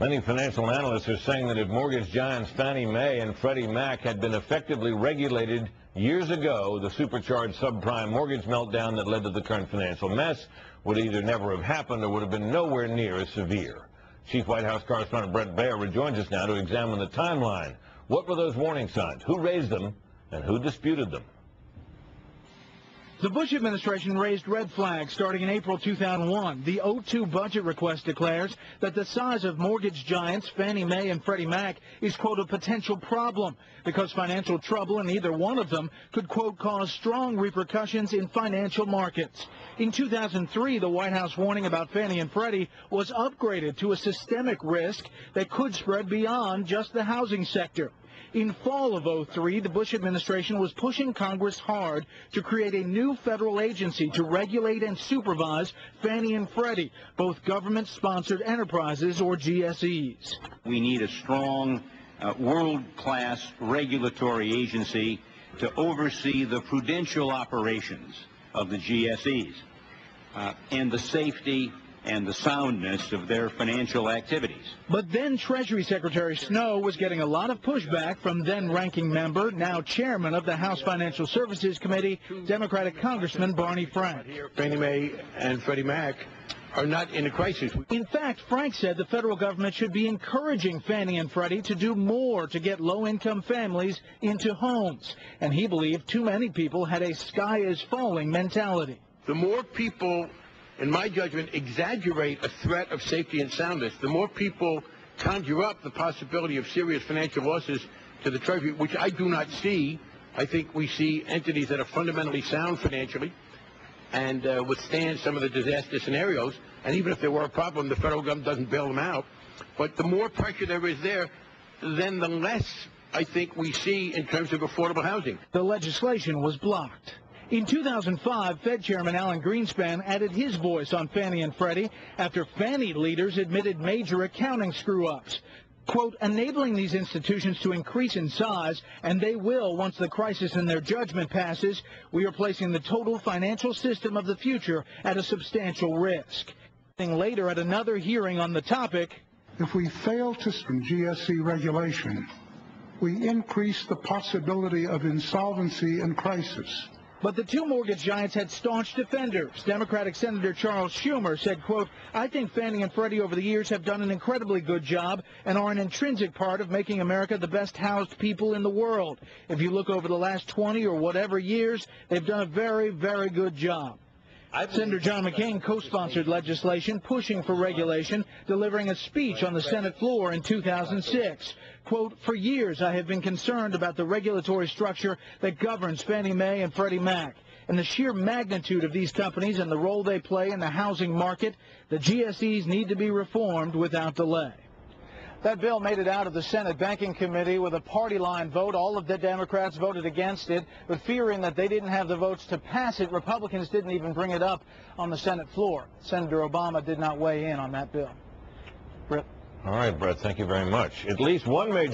Many financial analysts are saying that if mortgage giants Fannie Mae and Freddie Mac had been effectively regulated years ago, the supercharged subprime mortgage meltdown that led to the current financial mess would either never have happened or would have been nowhere near as severe. Chief White House correspondent Bret Baier rejoins us now to examine the timeline. What were those warning signs? Who raised them and who disputed them? The Bush administration raised red flags starting in April 2001. The 2002 budget request declares that the size of mortgage giants Fannie Mae and Freddie Mac is, quote, a potential problem because financial trouble in either one of them could, quote, cause strong repercussions in financial markets. In 2003, the White House warning about Fannie and Freddie was upgraded to a systemic risk that could spread beyond just the housing sector. In fall of 2003, the Bush administration was pushing Congress hard to create a new federal agency to regulate and supervise Fannie and Freddie, both government-sponsored enterprises or GSEs. We need a strong, world-class regulatory agency to oversee the prudential operations of the GSEs and the safety and the soundness of their financial activities. But then Treasury Secretary Snow was getting a lot of pushback from then-ranking member, now chairman of the House Financial Services Committee, Democratic Congressman Barney Frank. Fannie Mae and Freddie Mac are not in a crisis. In fact, Frank said the federal government should be encouraging Fannie and Freddie to do more to get low-income families into homes. And he believed too many people had a sky-is-falling mentality. The more people, in my judgment, exaggerate a threat of safety and soundness, the more people conjure up the possibility of serious financial losses to the Treasury, which I do not see. I think we see entities that are fundamentally sound financially and withstand some of the disaster scenarios. And even if there were a problem, the federal government doesn't bail them out. But the more pressure there is there, then the less I think we see in terms of affordable housing. The legislation was blocked. In 2005, Fed Chairman Alan Greenspan added his voice on Fannie and Freddie after Fannie leaders admitted major accounting screw-ups. Quote, enabling these institutions to increase in size, and they will once the crisis in their judgment passes, we are placing the total financial system of the future at a substantial risk. Later at another hearing on the topic, if we fail to GSE regulation, we increase the possibility of insolvency and crisis. But the two mortgage giants had staunch defenders. Democratic Senator Charles Schumer said, quote, I think Fannie and Freddie over the years have done an incredibly good job and are an intrinsic part of making America the best housed people in the world. If you look over the last 20 or whatever years, they've done a very, very good job. Senator John McCain co-sponsored legislation pushing for regulation, delivering a speech on the Senate floor in 2006. Quote, for years I have been concerned about the regulatory structure that governs Fannie Mae and Freddie Mac. And the sheer magnitude of these companies and the role they play in the housing market, the GSEs need to be reformed without delay. That bill made it out of the Senate Banking Committee with a party line vote. All of the Democrats voted against it, but fearing that they didn't have the votes to pass it, Republicans didn't even bring it up on the Senate floor. Senator Obama did not weigh in on that bill. Bret. All right, Bret, thank you very much. At least one major